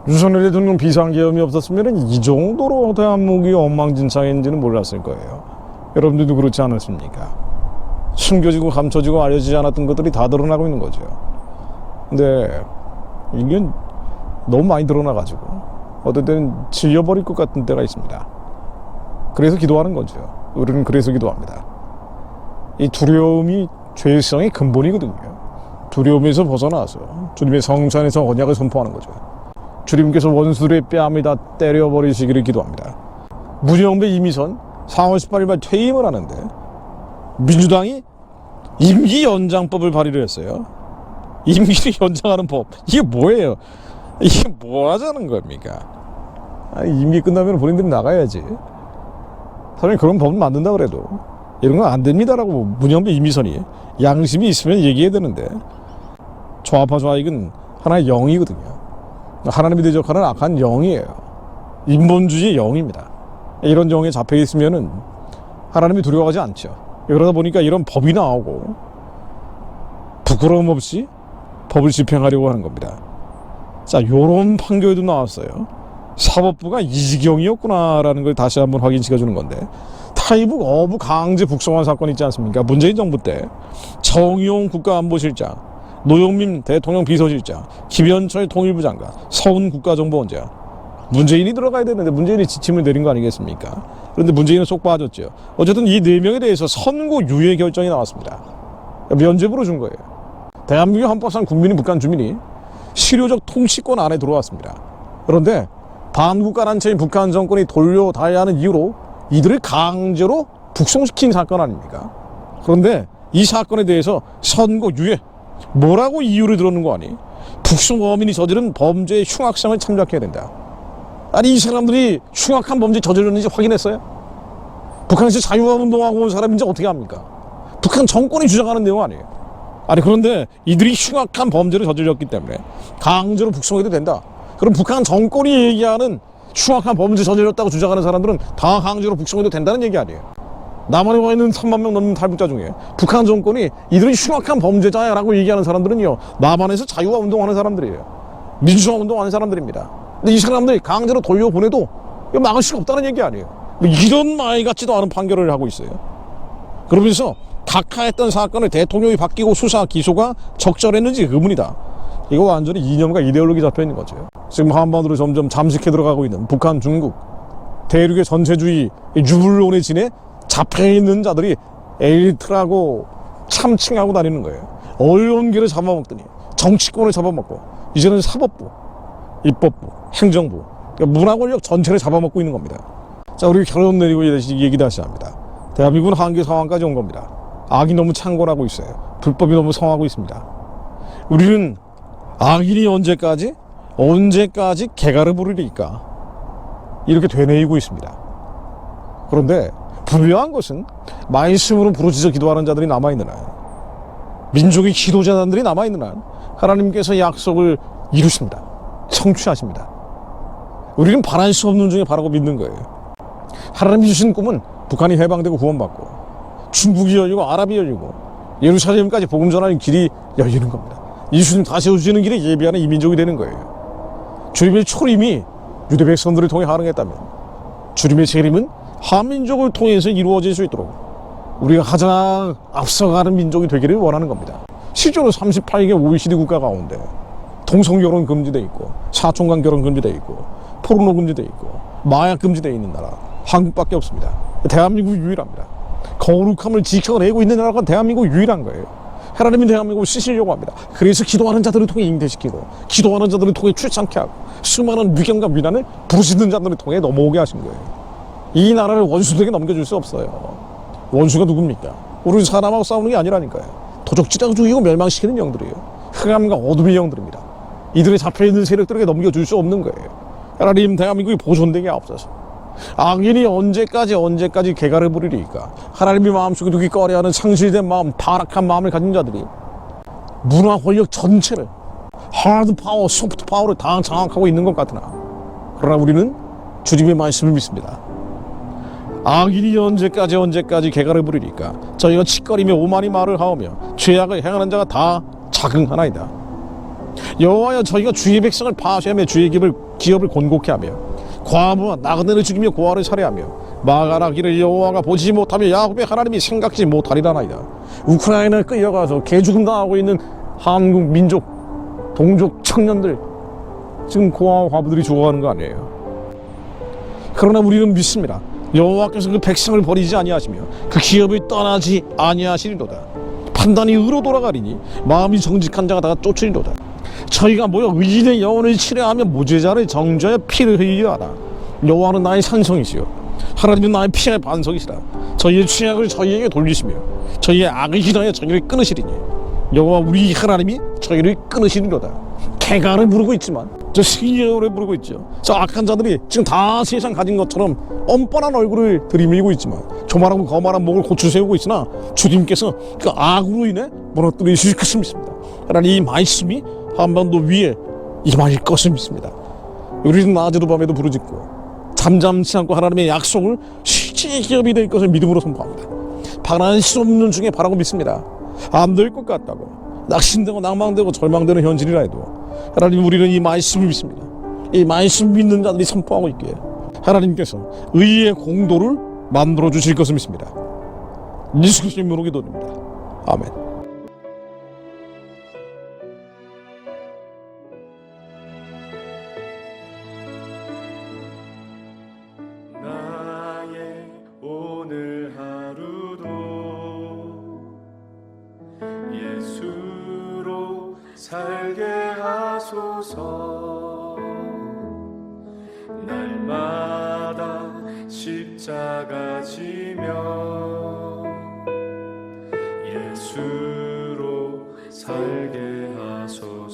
윤석열 대통령 비상계엄이 없었으면 이 정도로 대한민국이 엉망진창인지는 몰랐을 거예요. 여러분들도 그렇지 않았습니까? 숨겨지고 감춰지고 알려지지 않았던 것들이 다 드러나고 있는 거죠. 근데 이게 너무 많이 드러나가지고 어떨 때는 질려버릴 것 같은 때가 있습니다. 그래서 기도하는 거죠. 우리는 그래서 기도합니다. 이 두려움이 죄성의 근본이거든요. 두려움에서 벗어나서 주님의 성찬에서 언약을 선포하는 거죠. 주님께서 원수들의 뺨을 다 때려버리시기를 기도합니다. 문영배 이미선 4월 18일 말 퇴임을 하는데 민주당이 임기 연장법을 발의를 했어요. 임기를 연장하는 법. 이게 뭐예요? 이게 뭐 하자는 겁니까? 임기 끝나면 본인들이 나가야지. 사람이 그런 법을 만든다 그래도 이런 건 안 됩니다라고 문영배 이미선이 양심이 있으면 얘기해야 되는데 좌파 좌익은 하나의 영이거든요. 하나님이 대적하는 악한 영이에요. 인본주의 영입니다. 이런 영에 잡혀 있으면은 하나님이 두려워하지 않죠. 그러다 보니까 이런 법이 나오고 부끄러움 없이 법을 집행하려고 하는 겁니다. 자, 요런 판결도 나왔어요. 사법부가 이 지경이었구나라는 걸 다시 한번 확인시켜주는 건데, 타이북 어부 강제 북송한 사건 있지 않습니까? 문재인 정부 때 정의용 국가안보실장, 노영민 대통령 비서실장, 김현철 통일부 장관, 서훈 국가정보원장, 문재인이 들어가야 되는데 문재인이 지침을 내린 거 아니겠습니까? 그런데 문재인은 쏙 빠졌죠. 어쨌든 이 4명에 대해서 선고 유예 결정이 나왔습니다. 면죄부로 준 거예요. 대한민국 헌법상 국민인 북한 주민이 실효적 통치권 안에 들어왔습니다. 그런데 반국가 단체인 북한 정권이 돌려달라야 하는 이유로 이들을 강제로 북송시킨 사건 아닙니까? 그런데 이 사건에 대해서 선고 유예, 뭐라고 이유를 들었는 거 아니? 북송 어민이 저지른 범죄의 흉악성을 참작해야 된다. 아니, 이 사람들이 흉악한 범죄 저질렀는지 확인했어요? 북한에서 자유화운동하고 온 사람인지 어떻게 합니까? 북한 정권이 주장하는 내용 아니에요. 아니, 그런데 이들이 흉악한 범죄를 저질렀기 때문에 강제로 북송해도 된다. 그럼 북한 정권이 얘기하는 흉악한 범죄 저질렀다고 주장하는 사람들은 다 강제로 북송해도 된다는 얘기 아니에요. 남한에 와 있는 3만 명 넘는 탈북자 중에 북한 정권이 이들이 흉악한 범죄자야 라고 얘기하는 사람들은요, 남한에서 자유화 운동하는 사람들이에요. 민주화 운동하는 사람들입니다. 근데 이 사람들이 강제로 돌려보내도 이거 막을 수가 없다는 얘기 아니에요. 이런 말 같지도 않은 판결을 하고 있어요. 그러면서 각하했던 사건을 대통령이 바뀌고 수사 기소가 적절했는지 의문이다. 이거 완전히 이념과 이데올로기 잡혀 있는 거죠. 지금 한반도로 점점 잠식해 들어가고 있는 북한, 중국, 대륙의 전체주의 유불론에 지내 잡혀 있는 자들이 엘리트라고 참칭하고 다니는 거예요. 언론계를 잡아먹더니 정치권을 잡아먹고 이제는 사법부, 입법부, 행정부, 그러니까 문화 권력 전체를 잡아먹고 있는 겁니다. 자, 우리 결론 내리고 얘기 다시 합니다. 대한민국은 한계 상황까지 온 겁니다. 악이 너무 창궐하고 있어요. 불법이 너무 성하고 있습니다. 우리는 악인이 언제까지 개가를 부리리까? 이렇게 되뇌이고 있습니다. 그런데 분명한 것은 말씀으로 부르짖어 기도하는 자들이 남아있는 한, 민족의 기도자단들이 남아있는 한 하나님께서 약속을 이루십니다. 성취하십니다. 우리는 바랄 수 없는 중에 바라고 믿는 거예요. 하나님이 주신 꿈은 북한이 해방되고 구원받고 중국이 열리고 아랍이 열리고 예루살렘까지 복음 전하는 길이 열리는 겁니다. 예수님 다시 오시는 길에 예비하는 이민족이 되는 거예요. 주님의 초림이 유대 백성들을 통해 가능했다면 주님의 재림은 한민족을 통해서 이루어질 수 있도록 우리가 가장 앞서가는 민족이 되기를 원하는 겁니다. 실제로 38개 OECD 국가 가운데 동성결혼 금지되어 있고 사촌간 결혼 금지되어 있고 포르노 금지되어 있고 마약 금지되어 있는 나라 한국밖에 없습니다. 대한민국이 유일합니다. 거룩함을 지켜내고 있는 나라가 대한민국이 유일한 거예요. 하나님이 대한민국을 쓰시려고 합니다. 그래서 기도하는 자들을 통해 잉태시키고 기도하는 자들을 통해 출산케 하고 수많은 위경과 위난을 부르짖는 자들을 통해 넘어오게 하신 거예요. 이 나라를 원수들에게 넘겨줄 수 없어요. 원수가 누굽니까? 우리 사람하고 싸우는 게 아니라니까요. 도적질하고 죽이고 멸망시키는 영들이에요. 흑암과 어둠의 영들입니다. 이들의 잡혀있는 세력들에게 넘겨줄 수 없는 거예요. 하나님, 대한민국이 보존되게 하옵소서. 악인이 언제까지 개가를 부리리까? 하나님의 마음속에 두기 꺼려하는 상실된 마음, 타락한 마음을 가진 자들이 문화 권력 전체를 하드 파워, 소프트 파워를 다 장악하고 있는 것 같으나, 그러나 우리는 주님의 말씀을 믿습니다. 악인이 언제까지 개가를 부리리까? 저희가 치거리며 오만이 말을 하오며 죄악을 행하는 자가 다 자긍하나이다. 여호와여, 저희가 주의 백성을 파쇄하며 주의 기업을 곤곡해 하며 과부와 나그네를 죽이며 고아를 살해하며 마가라기를 여호와가 보지 못하며 야곱의 하나님이 생각지 못하리라나이다. 우크라이나에 끌려가서 개죽음 당하고 있는 한국 민족 동족 청년들, 지금 고아와 과부들이 죽어가는 거 아니에요. 그러나 우리는 믿습니다. 여호와께서 그 백성을 버리지 아니하시며 그 기업을 떠나지 아니하시리로다. 판단이 의로 돌아가리니 마음이 정직한 자가 다 쫓으리로다. 저희가 모여 의인의 영혼을 치료하며 무죄자를 정죄하여 피를 흘리려 하라. 여호와는 나의 산성이시요 하나님은 나의 피의 반석이시라. 저희의 죄악을 저희에게 돌리시며 저희의 악을 인하여 저희를 끊으시리니 여호와 우리 하나님이 저희를 끊으시리로다. 개가를 부르고 있지만 저 시기를 부르고 있죠. 저 악한 자들이 지금 다 세상 가진 것처럼 뻔뻔한 얼굴을 들이밀고 있지만 조만하고 거만한 목을 고추 세우고 있으나 주님께서 그 악으로 인해 무너뜨리실 것을 믿습니다. 하나님 이 말씀이 한반도 위에 임할 것을 믿습니다. 우리는 낮에도 밤에도 부르짖고 잠잠치 않고 하나님의 약속을 실제 기업이 될 것을 믿음으로 선포합니다. 바라는 수 없는 중에 바라고 믿습니다. 안 될 것 같다고 낙심되고 낭망되고 절망되는 현실이라 해도 하나님 우리는 이 말씀을 믿습니다. 이 말씀 믿는 자들이 선포하고 있기에 하나님께서 의의 공도를 만들어 주실 것을 믿습니다. 예수 그리스도의 이름으로 기도드립니다. 아멘. 나의 오늘 하루도 예수로 살게 하소서. 날마다 십자가 지며 예수로 살